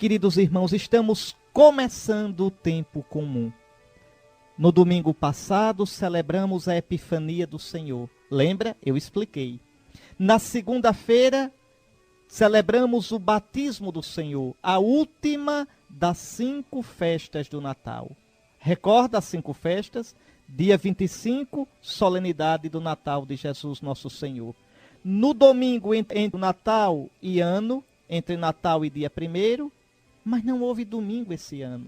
queridos irmãos, estamos começando o tempo comum. No domingo passado, celebramos a Epifania do Senhor. Lembra? Eu expliquei. Na segunda-feira, celebramos o batismo do Senhor, a última das 5 festas do Natal. Recorda as 5 festas? Dia 25, solenidade do Natal de Jesus nosso Senhor. No domingo, entre Natal e Ano, entre Natal e dia 1º, mas não houve domingo esse ano,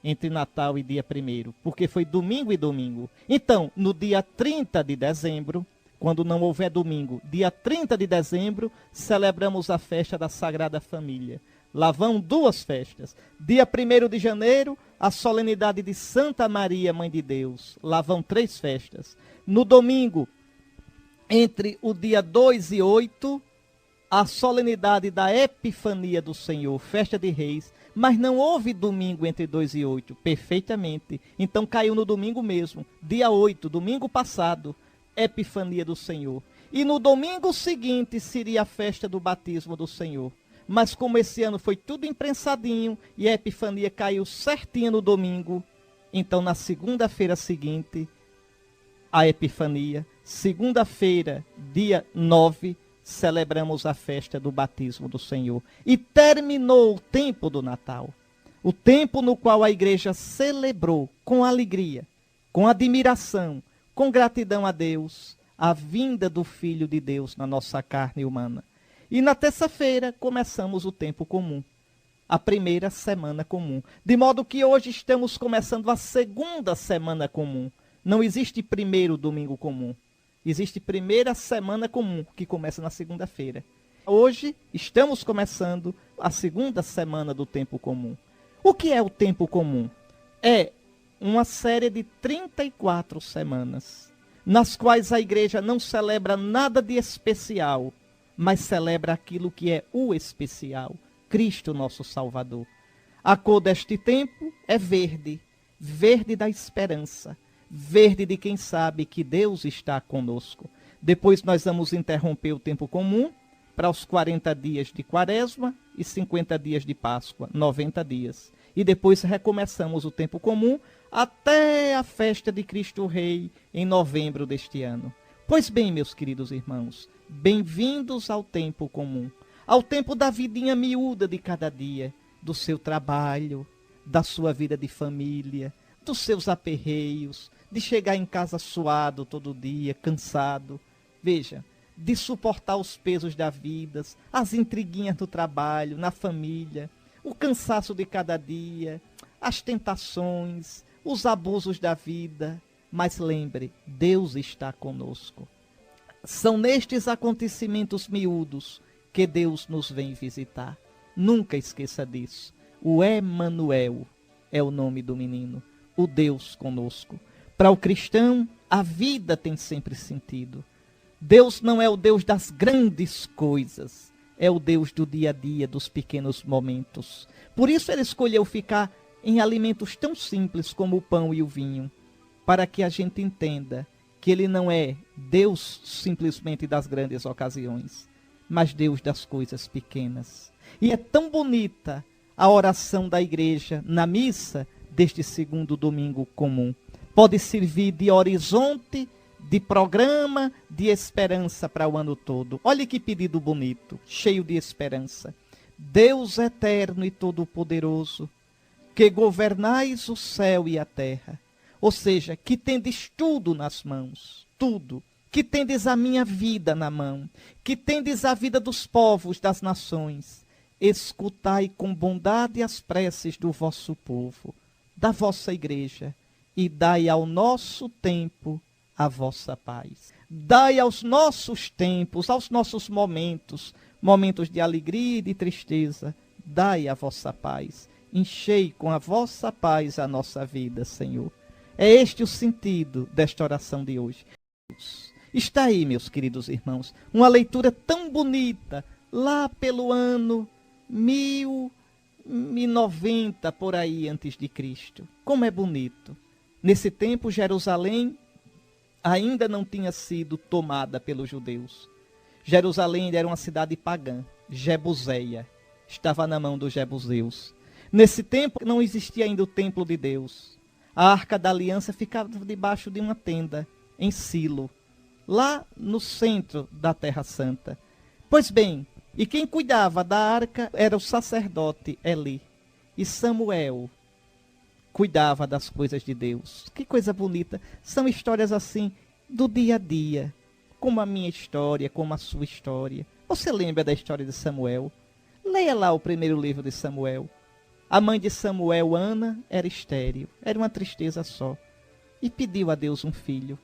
entre Natal e dia 1º, porque foi domingo e domingo. Então, no dia 30 de dezembro, quando não houver domingo, dia 30 de dezembro, celebramos a festa da Sagrada Família. Lá vão 2 festas. Dia 1º de janeiro, a solenidade de Santa Maria, Mãe de Deus. Lá vão 3 festas. No domingo, entre o dia 2 e 8, a solenidade da Epifania do Senhor, festa de Reis. Mas não houve domingo entre 2 e 8, perfeitamente. Então caiu no domingo mesmo, dia 8, domingo passado, Epifania do Senhor. E no domingo seguinte seria a festa do batismo do Senhor. Mas como esse ano foi tudo imprensadinho e a Epifania caiu certinho no domingo, então na segunda-feira seguinte, a Epifania, segunda-feira, dia 9, celebramos a festa do batismo do Senhor. E terminou o tempo do Natal. O tempo no qual a igreja celebrou com alegria, com admiração, com gratidão a Deus, a vinda do Filho de Deus na nossa carne humana. E na terça-feira começamos o tempo comum, a primeira semana comum. De modo que hoje estamos começando a segunda semana comum. Não existe primeiro domingo comum. Existe primeira semana comum, que começa na segunda-feira. Hoje estamos começando a segunda semana do tempo comum. O que é o tempo comum? É uma série de 34 semanas, nas quais a igreja não celebra nada de especial, mas celebra aquilo que é o especial, Cristo nosso Salvador. A cor deste tempo é verde, verde da esperança, verde de quem sabe que Deus está conosco. Depois nós vamos interromper o tempo comum para os 40 dias de Quaresma e 50 dias de Páscoa, 90 dias. E depois recomeçamos o tempo comum até a festa de Cristo Rei em novembro deste ano. Pois bem, meus queridos irmãos, bem-vindos ao tempo comum, ao tempo da vidinha miúda de cada dia, do seu trabalho, da sua vida de família, dos seus aperreios, de chegar em casa suado todo dia, cansado. Veja, de suportar os pesos da vida, as intriguinhas do trabalho, na família, o cansaço de cada dia, as tentações, os abusos da vida. Mas lembre, Deus está conosco. São nestes acontecimentos miúdos que Deus nos vem visitar. Nunca esqueça disso. O Emanuel é o nome do menino, o Deus conosco. Para o cristão, a vida tem sempre sentido. Deus não é o Deus das grandes coisas, é o Deus do dia a dia, dos pequenos momentos. Por isso ele escolheu ficar em alimentos tão simples como o pão e o vinho, para que a gente entenda que ele não é Deus simplesmente das grandes ocasiões, mas Deus das coisas pequenas. E é tão bonita a oração da igreja na missa deste segundo domingo comum. Pode servir de horizonte, de programa, de esperança para o ano todo. Olha que pedido bonito, cheio de esperança. Deus eterno e todo-poderoso, que governais o céu e a terra, ou seja, que tendes tudo nas mãos, tudo, que tendes a minha vida na mão, que tendes a vida dos povos, das nações, escutai com bondade as preces do vosso povo, da vossa igreja, e dai ao nosso tempo a vossa paz. Dai aos nossos tempos, aos nossos momentos, momentos de alegria e de tristeza, dai a vossa paz. Enchei com a vossa paz a nossa vida, Senhor. É este o sentido desta oração de hoje. Está aí, meus queridos irmãos, uma leitura tão bonita, lá pelo ano 1090, por aí, antes de Cristo. Como é bonito. Nesse tempo, Jerusalém ainda não tinha sido tomada pelos judeus. Jerusalém era uma cidade pagã, Jebuseia. estava na mão dos jebuseus. Nesse tempo não existia ainda o templo de Deus. A Arca da Aliança ficava debaixo de uma tenda, em Silo, lá no centro da Terra Santa. Pois bem, e quem cuidava da arca era o sacerdote Eli. E Samuel cuidava das coisas de Deus. Que coisa bonita. São histórias assim do dia a dia, como a minha história, como a sua história. Você lembra da história de Samuel? Leia lá o primeiro livro de Samuel. A mãe de Samuel, Ana, era estéril. Era uma tristeza só. E pediu a Deus um filho.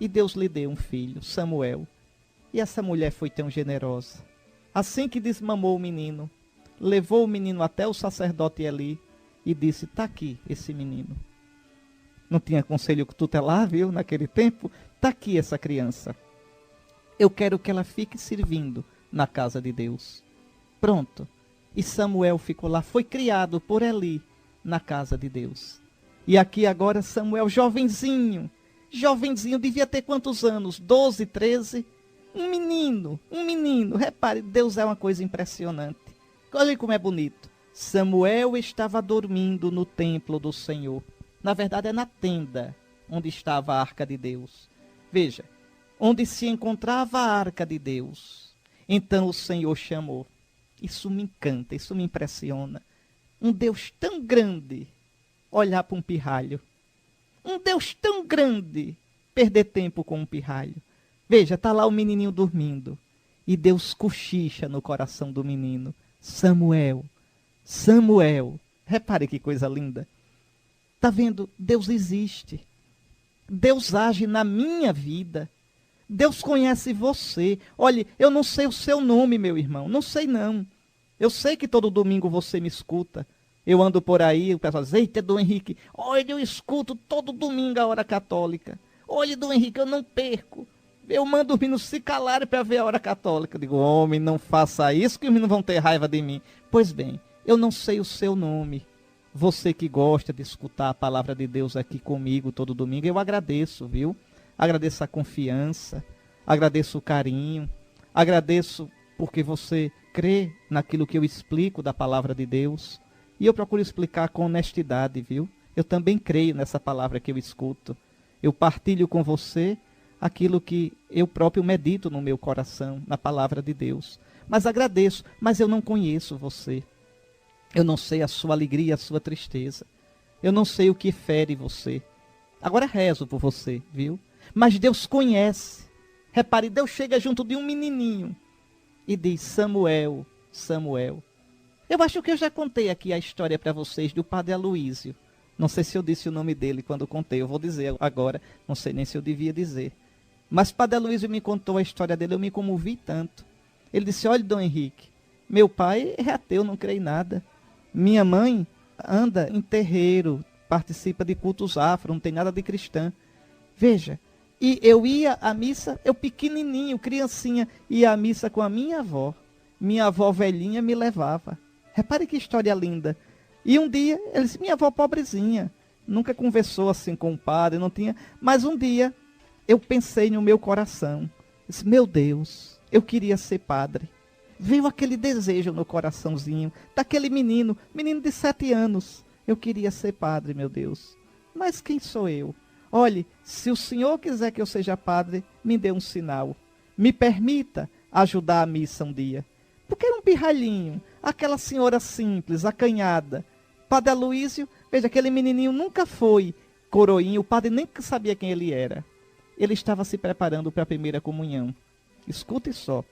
E Deus lhe deu um filho, Samuel. E essa mulher foi tão generosa. Assim que desmamou o menino, levou o menino até o sacerdote Eli e disse, está aqui esse menino. Não tinha conselho tutelar, viu, naquele tempo? Está aqui essa criança. Eu quero que ela fique servindo na casa de Deus. Pronto. E Samuel ficou lá, foi criado por Eli na casa de Deus. E aqui agora Samuel, jovenzinho, devia ter quantos anos? 12, 13? Um menino. Repare, Deus é uma coisa impressionante. Olha como é bonito. Samuel estava dormindo no templo do Senhor. Na verdade é na tenda onde estava a arca de Deus. Veja, onde se encontrava a arca de Deus. Então o Senhor chamou. Isso me encanta, isso me impressiona. Um Deus tão grande olhar para um pirralho. Um Deus tão grande perder tempo com um pirralho. Veja, está lá o menininho dormindo. E Deus cochicha no coração do menino. Samuel, Samuel. Repare que coisa linda. Está vendo? Deus existe. Deus age na minha vida. Deus conhece você. Olhe, eu não sei o seu nome, meu irmão. Não sei não. Eu sei que todo domingo você me escuta. Eu ando por aí, o pessoal diz, eita, Dom Henrique, olha, eu escuto todo domingo a hora católica. Olha, Dom Henrique, eu não perco. Eu mando os meninos se calarem para ver a hora católica. Eu digo, homem, não faça isso que os meninos vão ter raiva de mim. Pois bem, eu não sei o seu nome. Você que gosta de escutar a palavra de Deus aqui comigo todo domingo, eu agradeço, viu? Agradeço a confiança, agradeço o carinho, agradeço porque você crê naquilo que eu explico da palavra de Deus. E eu procuro explicar com honestidade, viu? Eu também creio nessa palavra que eu escuto. Eu partilho com você aquilo que eu próprio medito no meu coração, na palavra de Deus. Mas agradeço, mas eu não conheço você. Eu não sei a sua alegria, a sua tristeza. Eu não sei o que fere você. Agora rezo por você, viu? Mas Deus conhece. Repare, Deus chega junto de um menininho e diz, Samuel, Samuel. Eu acho que eu já contei aqui a história para vocês do padre Aloísio. Não sei se eu disse o nome dele quando contei, eu vou dizer agora, não sei nem se eu devia dizer. Mas padre Aloísio me contou a história dele, eu me comovi tanto. Ele disse, olha, Dom Henrique, meu pai é ateu, não crê em nada. Minha mãe anda em terreiro, participa de cultos afro, não tem nada de cristã. Veja, e eu ia à missa, eu pequenininho, criancinha, ia à missa com a minha avó. Minha avó velhinha me levava. Repare que história linda. E um dia, ele disse, minha avó pobrezinha, nunca conversou assim com o padre, não tinha. Mas um dia, eu pensei no meu coração. Disse, meu Deus, eu queria ser padre. Veio aquele desejo no coraçãozinho, daquele menino de 7 anos. Eu queria ser padre, meu Deus. Mas quem sou eu? Olhe, se o Senhor quiser que eu seja padre, me dê um sinal. Me permita ajudar a missa um dia. Porque era um pirralhinho, aquela senhora simples, acanhada. Padre Aloísio, veja, aquele menininho nunca foi coroinha, o padre nem sabia quem ele era. Ele estava se preparando para a primeira comunhão. Escute só.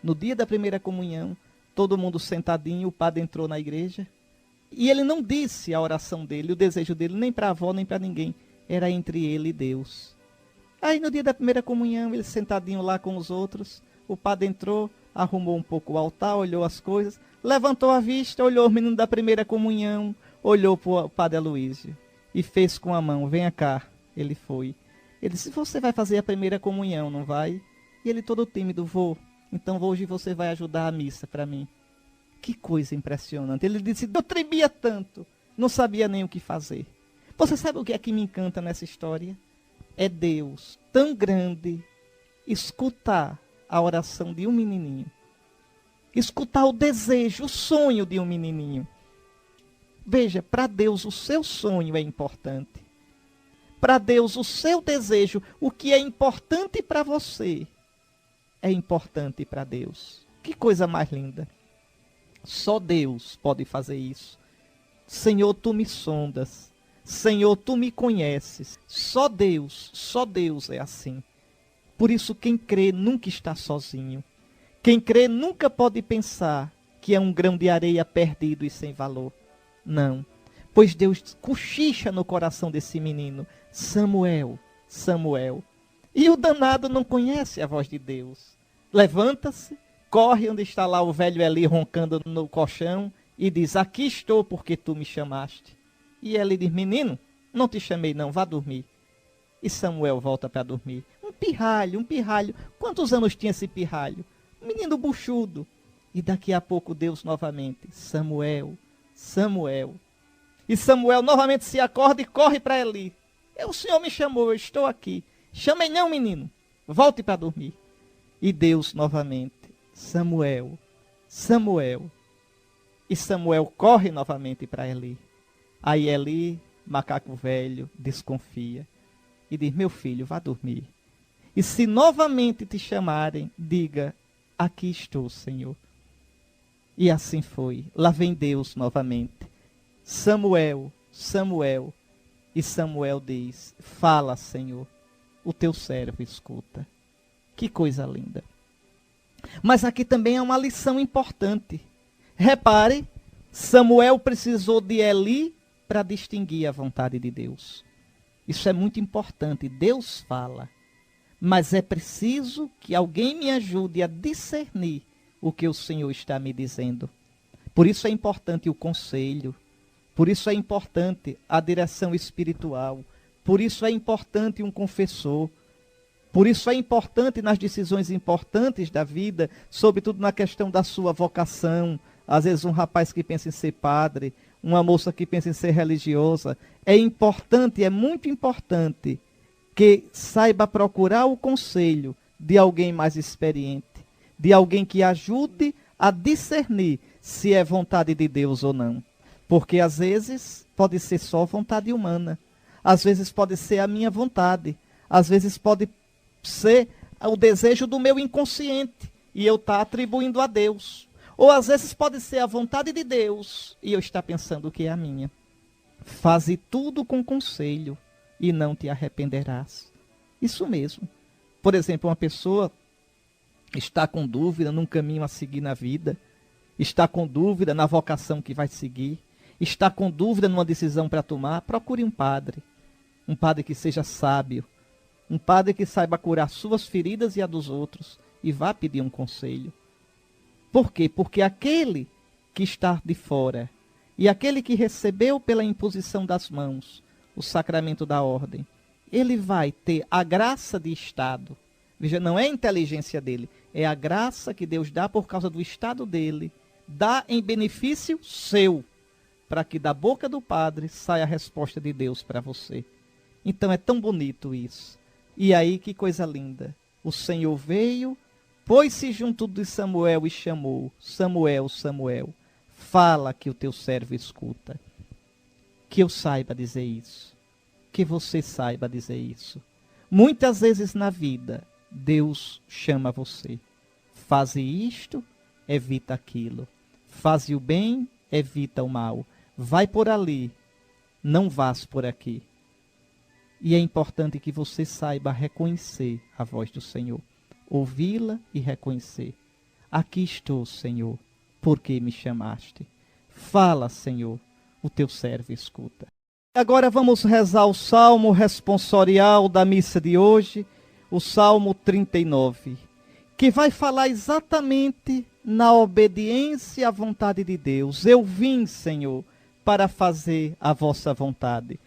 No dia da primeira comunhão, todo mundo sentadinho, o padre entrou na igreja. E ele não disse a oração dele, o desejo dele, nem para a avó, nem para ninguém. Era entre ele e Deus. Aí no dia da primeira comunhão, ele sentadinho lá com os outros, o padre entrou, arrumou um pouco o altar, olhou as coisas, levantou a vista, olhou o menino da primeira comunhão, olhou para o padre Aloísio e fez com a mão, venha cá. Ele foi. Ele disse, você vai fazer a primeira comunhão, não vai? E ele todo tímido, vou. Então hoje você vai ajudar a missa para mim. Que coisa impressionante. Ele disse, eu tremia tanto, não sabia nem o que fazer. Você sabe o que é que me encanta nessa história? É Deus tão grande escutar a oração de um menininho. escutar o desejo, o sonho de um menininho. Veja, para Deus o seu sonho é importante. Para Deus o seu desejo, o que é importante para você, é importante para Deus. Que coisa mais linda. Só Deus pode fazer isso. Senhor, tu me sondas. Senhor, tu me conheces. Só Deus é assim. Por isso, quem crê nunca está sozinho. Quem crê nunca pode pensar que é um grão de areia perdido e sem valor. Não. Pois Deus cochicha no coração desse menino. Samuel, Samuel. E o danado não conhece a voz de Deus. Levanta-se, corre onde está lá o velho Eli roncando no colchão e diz, aqui estou porque tu me chamaste. E Eli diz, menino, não te chamei não, vá dormir. E Samuel volta para dormir. Um pirralho. Quantos anos tinha esse pirralho? Um menino buchudo. E daqui a pouco Deus novamente, Samuel, Samuel. E Samuel novamente se acorda e corre para Eli. O Senhor me chamou, eu estou aqui. Chamei não, menino. Volte para dormir. E Deus novamente, Samuel, Samuel. E Samuel corre novamente para Eli. Aí Eli, macaco velho, desconfia. E diz, meu filho, vá dormir. E se novamente te chamarem, diga, aqui estou, Senhor. E assim foi. Lá vem Deus novamente. Samuel, Samuel. E Samuel diz, fala, Senhor, o teu servo escuta. Que coisa linda. Mas aqui também é uma lição importante. Repare, Samuel precisou de Eli para distinguir a vontade de Deus. Isso é muito importante. Deus fala, mas é preciso que alguém me ajude a discernir o que o Senhor está me dizendo. Por isso é importante o conselho, por isso é importante a direção espiritual, por isso é importante um confessor, por isso é importante nas decisões importantes da vida, sobretudo na questão da sua vocação. Às vezes um rapaz que pensa em ser padre, uma moça que pensa em ser religiosa. É importante, é muito importante que saiba procurar o conselho de alguém mais experiente, de alguém que ajude a discernir se é vontade de Deus ou não. Porque às vezes pode ser só vontade humana, às vezes pode ser a minha vontade, às vezes pode ser o desejo do meu inconsciente e eu estar atribuindo a Deus. Ou às vezes pode ser a vontade de Deus e eu estar pensando que é a minha. Faze tudo com conselho e não te arrependerás. Isso mesmo. Por exemplo, uma pessoa está com dúvida num caminho a seguir na vida, está com dúvida na vocação que vai seguir, está com dúvida numa decisão para tomar, procure um padre que seja sábio, um padre que saiba curar suas feridas e a dos outros, e vá pedir um conselho. Por quê? Porque aquele que está de fora e aquele que recebeu pela imposição das mãos o sacramento da ordem, ele vai ter a graça de estado. Veja, não é a inteligência dele, é a graça que Deus dá por causa do estado dele, dá em benefício seu, para que da boca do Padre saia a resposta de Deus para você. Então é tão bonito isso. E aí, que coisa linda. O Senhor veio, pôs-se junto de Samuel e chamou, Samuel, Samuel, fala que o teu servo escuta. Que eu saiba dizer isso. Que você saiba dizer isso. Muitas vezes na vida, Deus chama você. Faze isto, evita aquilo. Faze o bem, evita o mal. Vai por ali, não vás por aqui. E é importante que você saiba reconhecer a voz do Senhor. Ouvi-la e reconhecer. Aqui estou, Senhor, porque me chamaste. Fala, Senhor, o teu servo escuta. Agora vamos rezar o salmo responsorial da missa de hoje, o Salmo 39, que vai falar exatamente na obediência à vontade de Deus. Eu vim, Senhor, para fazer a vossa vontade.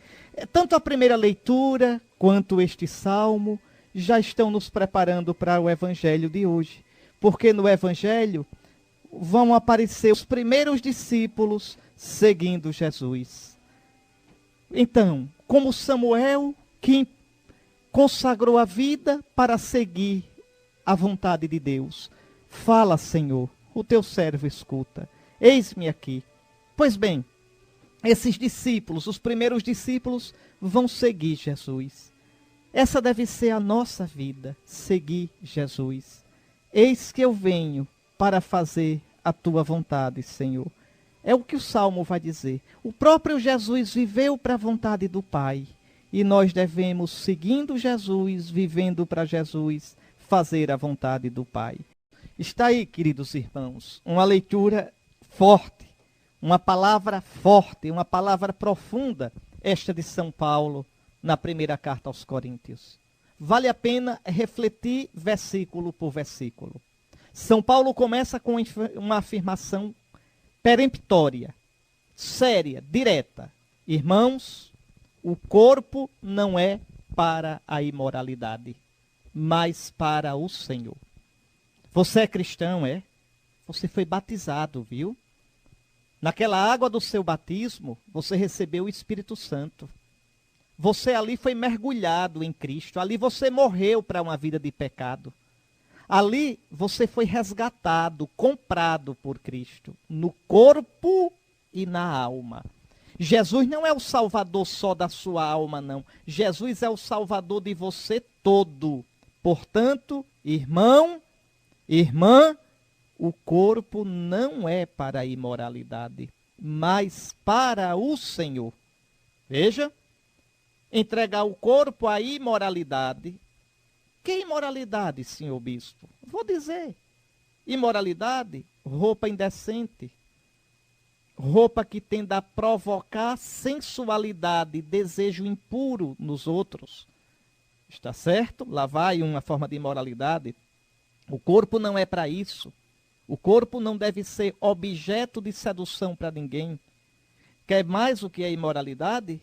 Tanto a primeira leitura quanto este salmo já estão nos preparando para o evangelho de hoje. Porque no evangelho vão aparecer os primeiros discípulos seguindo Jesus. Então, como Samuel, que consagrou a vida para seguir a vontade de Deus. Fala, Senhor, o teu servo escuta. Eis-me aqui. Pois bem, esses discípulos, os primeiros discípulos, vão seguir Jesus. Essa deve ser a nossa vida, seguir Jesus. Eis que eu venho para fazer a tua vontade, Senhor. É o que o Salmo vai dizer. O próprio Jesus viveu para a vontade do Pai. E nós devemos, seguindo Jesus, vivendo para Jesus, fazer a vontade do Pai. Está aí, queridos irmãos, uma leitura forte, uma palavra forte, uma palavra profunda, esta de São Paulo, na primeira carta aos Coríntios. Vale a pena refletir versículo por versículo. São Paulo começa com uma afirmação peremptória, séria, direta. Irmãos, o corpo não é para a imoralidade, mas para o Senhor. Você é cristão, é? Você foi batizado, viu? Naquela água do seu batismo, você recebeu o Espírito Santo. Você ali foi mergulhado em Cristo. Ali você morreu para uma vida de pecado. Ali você foi resgatado, comprado por Cristo, no corpo e na alma. Jesus não é o salvador só da sua alma, não. Jesus é o salvador de você todo. Portanto, irmão, irmã, o corpo não é para a imoralidade, mas para o Senhor. Veja, entregar o corpo à imoralidade. Que imoralidade, senhor bispo? Vou dizer. Imoralidade, roupa indecente. Roupa que tende a provocar sensualidade, desejo impuro nos outros. Está certo? Lá vai uma forma de imoralidade. O corpo não é para isso. O corpo não deve ser objeto de sedução para ninguém. Quer mais o que é imoralidade?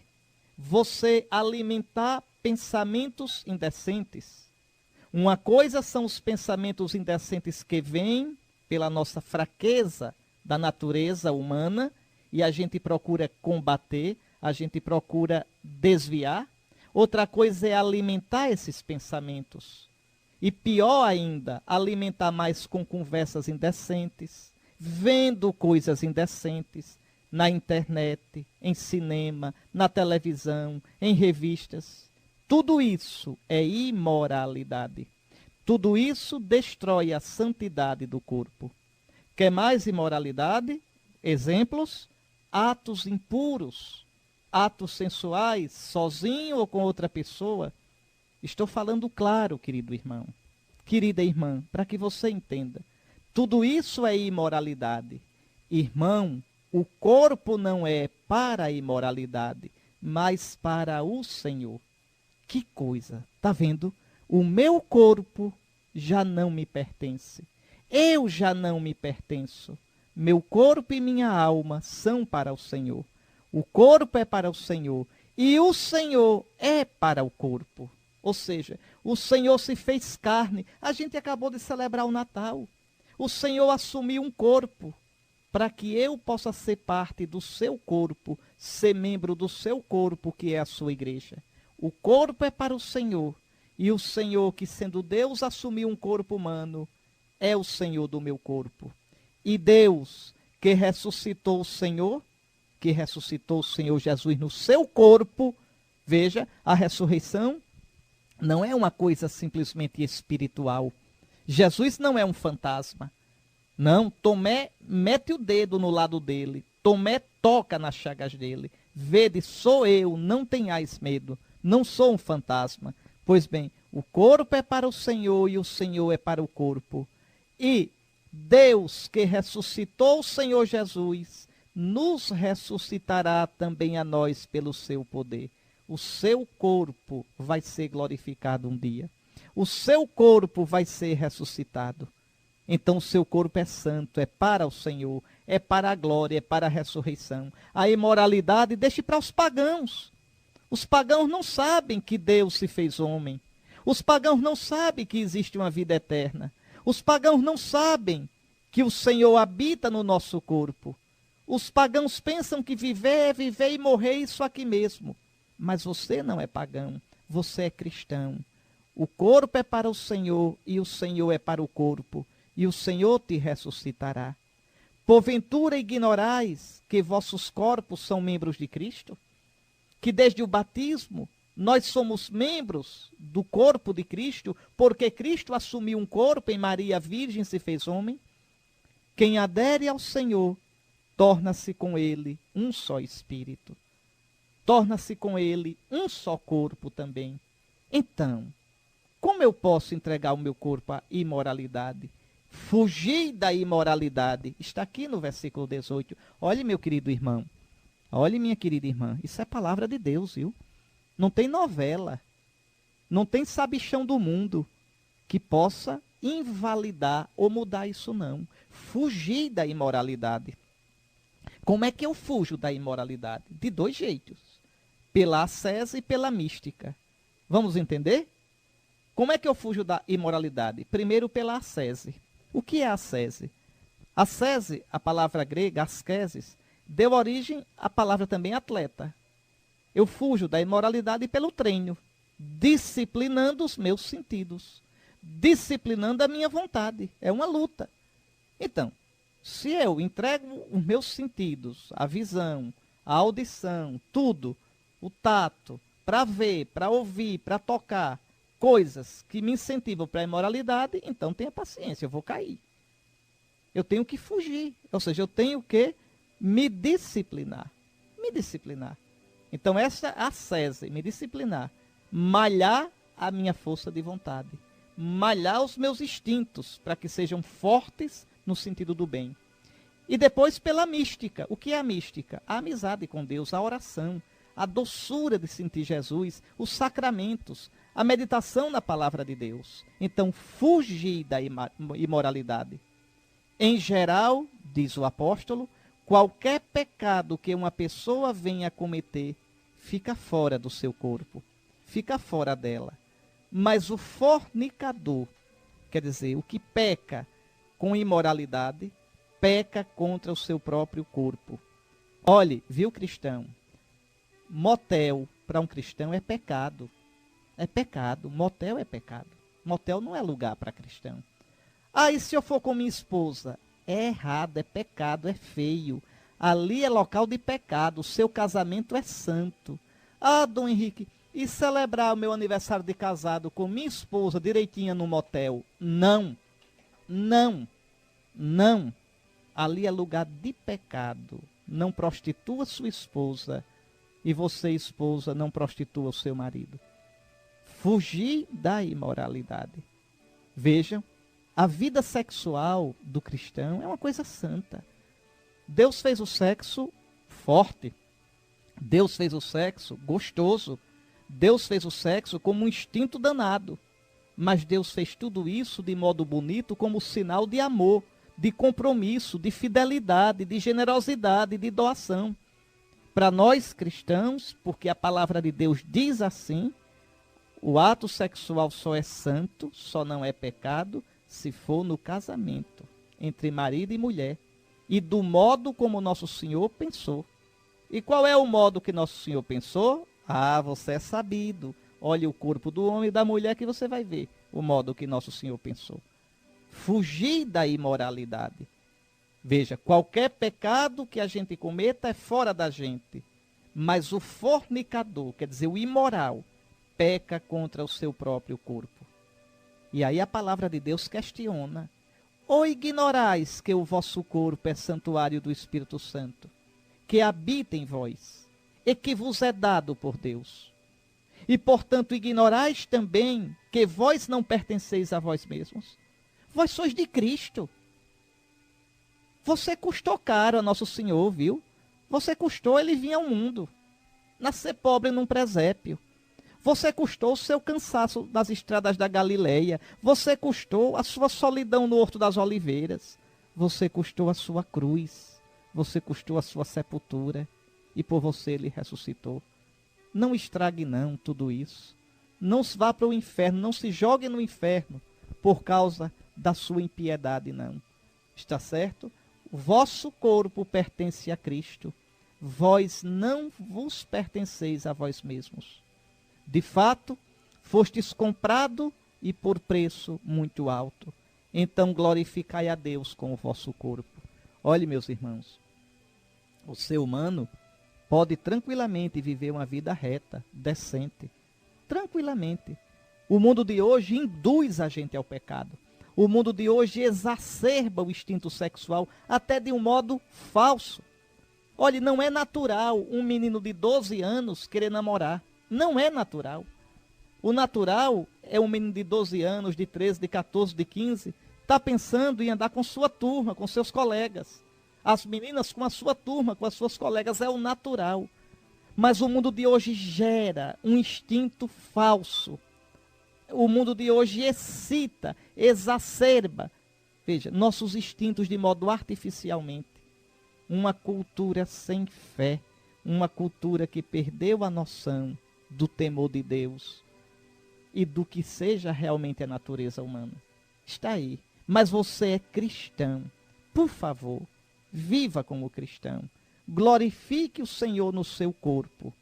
Você alimentar pensamentos indecentes. Uma coisa são os pensamentos indecentes que vêm pela nossa fraqueza da natureza humana e a gente procura combater, a gente procura desviar. Outra coisa é alimentar esses pensamentos. E pior ainda, alimentar mais com conversas indecentes, vendo coisas indecentes na internet, em cinema, na televisão, em revistas. Tudo isso é imoralidade. Tudo isso destrói a santidade do corpo. Quer mais imoralidade? Exemplos? Atos impuros, atos sensuais, sozinho ou com outra pessoa. Estou falando claro, querido irmão, querida irmã, para que você entenda. Tudo isso é imoralidade. Irmão, o corpo não é para a imoralidade, mas para o Senhor. Que coisa, tá vendo? O meu corpo já não me pertence. Eu já não me pertenço. Meu corpo e minha alma são para o Senhor. O corpo é para o Senhor e o Senhor é para o corpo. Ou seja, o Senhor se fez carne. A gente acabou de celebrar o Natal. O Senhor assumiu um corpo para que eu possa ser parte do seu corpo, ser membro do seu corpo, que é a sua igreja. O corpo é para o Senhor, e o Senhor, que sendo Deus, assumiu um corpo humano, é o Senhor do meu corpo. E Deus, que ressuscitou o Senhor, que ressuscitou o Senhor Jesus no seu corpo, veja, a ressurreição não é uma coisa simplesmente espiritual. Jesus não é um fantasma. Não, Tomé mete o dedo no lado dele. Tomé toca nas chagas dele. Vede, sou eu, não tenhais medo. Não sou um fantasma. Pois bem, o corpo é para o Senhor e o Senhor é para o corpo. E Deus, que ressuscitou o Senhor Jesus, nos ressuscitará também a nós pelo seu poder. O seu corpo vai ser glorificado um dia. O seu corpo vai ser ressuscitado. Então o seu corpo é santo, é para o Senhor, é para a glória, é para a ressurreição. A imoralidade deixe para os pagãos. Os pagãos não sabem que Deus se fez homem. Os pagãos não sabem que existe uma vida eterna. Os pagãos não sabem que o Senhor habita no nosso corpo. Os pagãos pensam que viver é viver e morrer isso aqui mesmo. Mas você não é pagão, você é cristão. O corpo é para o Senhor e o Senhor é para o corpo. e o Senhor te ressuscitará. Porventura ignorais que vossos corpos são membros de Cristo? Que desde o batismo nós somos membros do corpo de Cristo, porque Cristo assumiu um corpo em Maria Virgem se fez homem? Quem adere ao Senhor, torna-se com ele um só espírito. Torna-se com ele um só corpo também. Então, como eu posso entregar o meu corpo à imoralidade? Fugir da imoralidade. Está aqui no versículo 18. Olhe, meu querido irmão. Olhe, minha querida irmã. Isso é palavra de Deus, viu? Não tem novela. Não tem sabichão do mundo que possa invalidar ou mudar isso, não. Fugir da imoralidade. Como é que eu fujo da imoralidade? De dois jeitos. Pela ascese e pela mística. Vamos entender? Como é que eu fujo da imoralidade? Primeiro pela ascese. O que é ascese? Ascese, a palavra grega, asceses, deu origem à palavra também atleta. Eu fujo da imoralidade pelo treino, disciplinando os meus sentidos, disciplinando a minha vontade. É uma luta. Então, se eu entrego os meus sentidos, a visão, a audição, tudo, o tato, para ver, para ouvir, para tocar, coisas que me incentivam para a imoralidade, então tenha paciência, eu vou cair. Eu tenho que fugir, ou seja, eu tenho que me disciplinar. Me disciplinar. Então essa é a ascese, me disciplinar. Malhar a minha força de vontade. Malhar os meus instintos para que sejam fortes no sentido do bem. E depois pela mística. O que é a mística? A amizade com Deus, a oração, a doçura de sentir Jesus, os sacramentos, a meditação na palavra de Deus. Então, fugir da imoralidade. Em geral, diz o apóstolo, qualquer pecado que uma pessoa venha a cometer fica fora do seu corpo, fica fora dela. Mas o fornicador, quer dizer, o que peca com imoralidade, peca contra o seu próprio corpo. Olhe, viu, cristão? Motel para um cristão é pecado. É pecado. Motel é pecado. Motel não é lugar para cristão. Ah, e se eu for com minha esposa? É errado, é pecado, é feio. Ali é local de pecado. O seu casamento é santo. Ah, Dom Henrique, e celebrar o meu aniversário de casado com minha esposa direitinha no motel? Não. Não. Não. Ali é lugar de pecado. Não prostitua sua esposa. E você, esposa, não prostitua o seu marido. Fugir da imoralidade. Vejam, a vida sexual do cristão é uma coisa santa. Deus fez o sexo forte. Deus fez o sexo gostoso. Deus fez o sexo como um instinto danado. Mas Deus fez tudo isso de modo bonito como sinal de amor, de compromisso, de fidelidade, de generosidade, de doação. Para nós cristãos, porque a palavra de Deus diz assim, o ato sexual só é santo, só não é pecado, se for no casamento, entre marido e mulher, e do modo como nosso Senhor pensou. E qual é o modo que nosso Senhor pensou? Ah, você é sabido. Olhe o corpo do homem e da mulher que você vai ver o modo que nosso Senhor pensou. Fugir da imoralidade. Veja, qualquer pecado que a gente cometa é fora da gente. Mas o fornicador, quer dizer, o imoral, peca contra o seu próprio corpo. E aí a palavra de Deus questiona. Ou ignorais que o vosso corpo é santuário do Espírito Santo, que habita em vós, e que vos é dado por Deus. E, portanto, ignorais também que vós não pertenceis a vós mesmos. Vós sois de Cristo. Você custou caro a nosso Senhor, viu? Você custou ele vir ao mundo. Nascer pobre num presépio. Você custou o seu cansaço nas estradas da Galileia. Você custou a sua solidão no Horto das Oliveiras. Você custou a sua cruz. Você custou a sua sepultura. E por você ele ressuscitou. Não estrague não tudo isso. Não se vá para o inferno. Não se jogue no inferno por causa da sua impiedade, não. Está certo? O vosso corpo pertence a Cristo. Vós não vos pertenceis a vós mesmos. De fato, fostes comprado e por preço muito alto. então glorificai a Deus com o vosso corpo. Olhe, meus irmãos, o ser humano pode tranquilamente viver uma vida reta, decente. Tranquilamente. O mundo de hoje induz a gente ao pecado. O mundo de hoje exacerba o instinto sexual até de um modo falso. Olhe, não é natural um menino de 12 anos querer namorar. Não é natural. O natural é um menino de 12 anos, de 13, de 14, de 15, está pensando em andar com sua turma, com seus colegas. As meninas com a sua turma, com as suas colegas, é o natural. Mas o mundo de hoje gera um instinto falso. O mundo de hoje excita, exacerba, veja, nossos instintos de modo artificialmente. Uma cultura sem fé, uma cultura que perdeu a noção do temor de Deus e do que seja realmente a natureza humana. Está aí. Mas você é cristão. Por favor, viva como cristão. Glorifique o Senhor no seu corpo.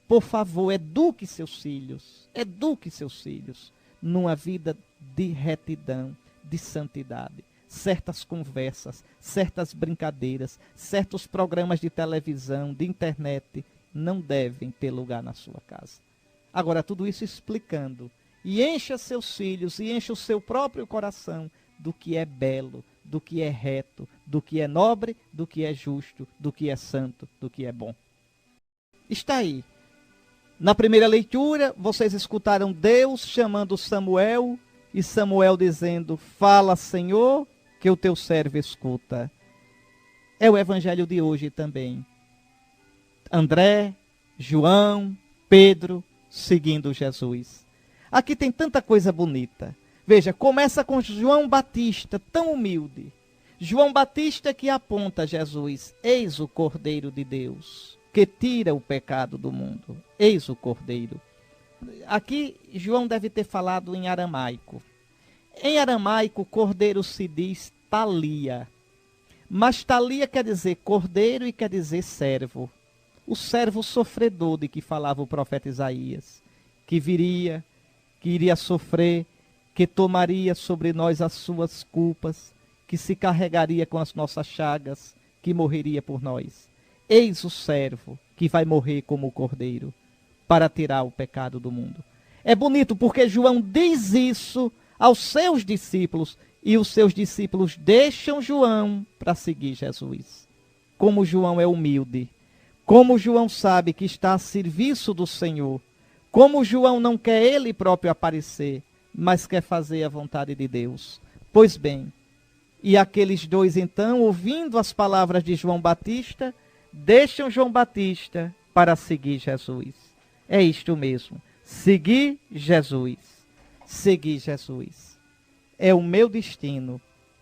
Por favor, eduque seus filhos. Eduque seus filhos numa vida de retidão, de santidade. Certas conversas, certas brincadeiras, certos programas de televisão, de internet, não devem ter lugar na sua casa. Agora, tudo isso explicando. E encha seus filhos, e encha o seu próprio coração do que é belo, do que é reto, do que é nobre, do que é justo, do que é santo, do que é bom. Está aí. Na primeira leitura, vocês escutaram Deus chamando Samuel, e Samuel dizendo, fala, Senhor, que o teu servo escuta. É o evangelho de hoje também. André, João, Pedro, seguindo Jesus. Aqui tem tanta coisa bonita. Veja, começa com João Batista, tão humilde. João Batista que aponta a Jesus, eis o Cordeiro de Deus, que tira o pecado do mundo. Eis o Cordeiro. Aqui, João deve ter falado em aramaico. Em aramaico, cordeiro se diz talia. Mas talia quer dizer cordeiro e quer dizer servo. O servo sofredor de que falava o profeta Isaías. Que viria, que iria sofrer, que tomaria sobre nós as suas culpas, que se carregaria com as nossas chagas, que morreria por nós. Eis o servo que vai morrer como o cordeiro para tirar o pecado do mundo. É bonito porque João diz isso aos seus discípulos e os seus discípulos deixam João para seguir Jesus. Como João é humilde, como João sabe que está a serviço do Senhor, como João não quer ele próprio aparecer, mas quer fazer a vontade de Deus. Pois bem, e aqueles dois então, ouvindo as palavras de João Batista, deixam João Batista para seguir Jesus. É isto mesmo, seguir Jesus. Seguir Jesus. É o meu destino,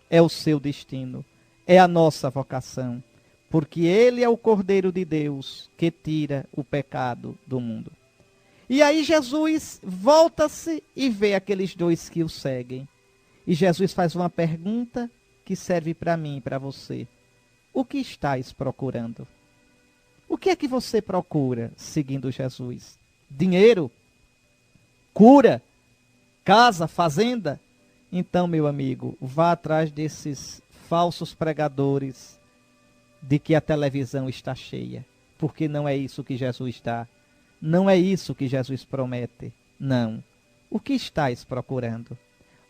é o seu destino, é a nossa vocação, porque ele é o Cordeiro de Deus que tira o pecado do mundo. E aí Jesus volta-se e vê aqueles dois que o seguem. E Jesus faz uma pergunta que serve para mim e para você. O que estáis procurando? O que é que você procura seguindo Jesus? Dinheiro? Cura? Casa? Fazenda? Então, meu amigo, vá atrás desses falsos pregadores de que a televisão está cheia. Porque não é isso que Jesus dá. Não é isso que Jesus promete. Não. O que estáis procurando?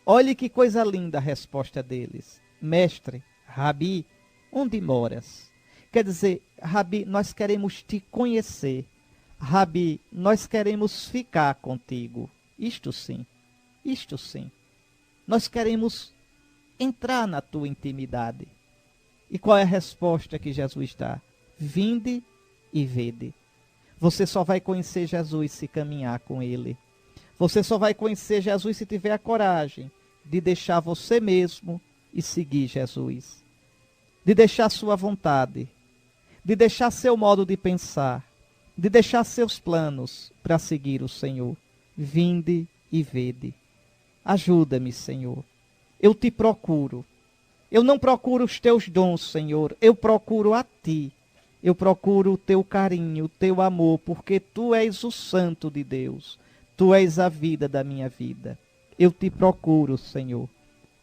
Olhe que coisa linda a resposta deles. Mestre, Rabi, onde moras? Quer dizer, Rabi, nós queremos te conhecer. Rabi, nós queremos ficar contigo. Isto sim. Isto sim. Nós queremos entrar na tua intimidade. E qual é a resposta que Jesus dá? Vinde e vede. Você só vai conhecer Jesus se caminhar com ele. Você só vai conhecer Jesus se tiver a coragem de deixar você mesmo e seguir Jesus. De deixar sua vontade. De deixar seu modo de pensar. De deixar seus planos para seguir o Senhor. Vinde e vede. Ajuda-me, Senhor. Eu te procuro. Eu não procuro os teus dons, Senhor. Eu procuro a ti. Eu procuro o teu carinho, o teu amor, porque tu és o santo de Deus. Tu és a vida da minha vida. Eu te procuro, Senhor.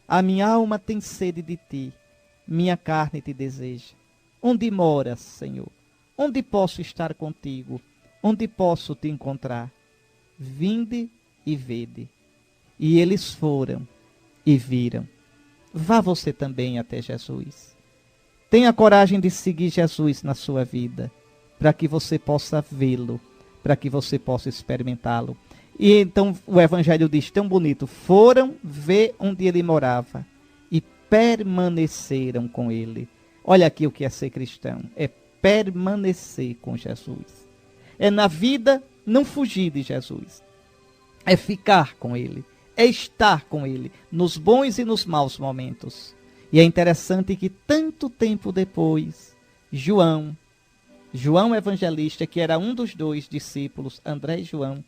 A minha alma tem sede de ti, minha carne te deseja. Onde moras, Senhor? Onde posso estar contigo? Onde posso te encontrar? Vinde e vede. E eles foram e viram. Vá você também até Jesus. Tenha coragem de seguir Jesus na sua vida, para que você possa vê-lo, para que você possa experimentá-lo. E então o Evangelho diz tão bonito: foram ver onde ele morava e permaneceram com ele. Olha aqui o que é ser cristão: é permanecer com Jesus. É na vida não fugir de Jesus, é ficar com ele, é estar com ele, nos bons e nos maus momentos. E é interessante que tanto tempo depois, João Evangelista, que era um dos dois discípulos, André e João,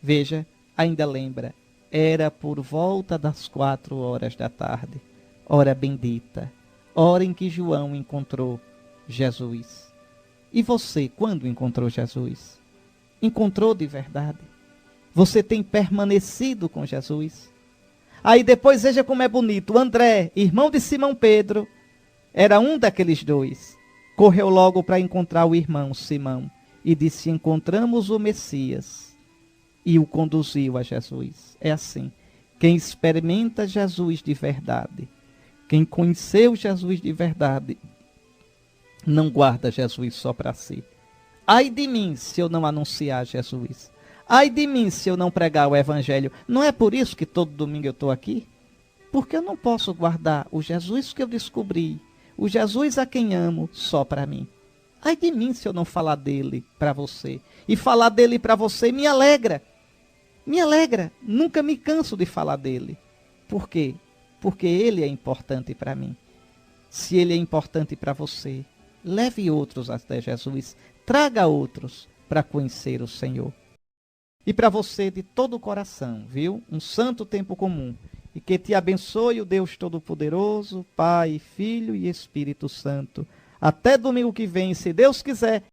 veja, ainda lembra, era por volta das 4h da tarde, hora bendita, hora em que João encontrou Jesus. E você, quando encontrou Jesus? Encontrou de verdade? Você tem permanecido com Jesus? Aí depois veja como é bonito. André, irmão de Simão Pedro, era um daqueles dois. Correu logo para encontrar o irmão Simão e disse: encontramos o Messias. E o conduziu a Jesus. É assim. Quem experimenta Jesus de verdade, quem conheceu Jesus de verdade, não guarda Jesus só para si. Ai de mim se eu não anunciar Jesus. Ai de mim se eu não pregar o Evangelho. Não é por isso que todo domingo eu estou aqui? Porque eu não posso guardar o Jesus que eu descobri, o Jesus a quem amo, só para mim. Ai de mim se eu não falar dele para você. E falar dele para você me alegra. Me alegra. Nunca me canso de falar dele. Por quê? Porque ele é importante para mim. Se ele é importante para você, leve outros até Jesus. Traga outros para conhecer o Senhor. E para você de todo o coração, viu? Um santo tempo comum. E que te abençoe o Deus Todo-Poderoso, Pai, Filho e Espírito Santo. Até domingo que vem, se Deus quiser.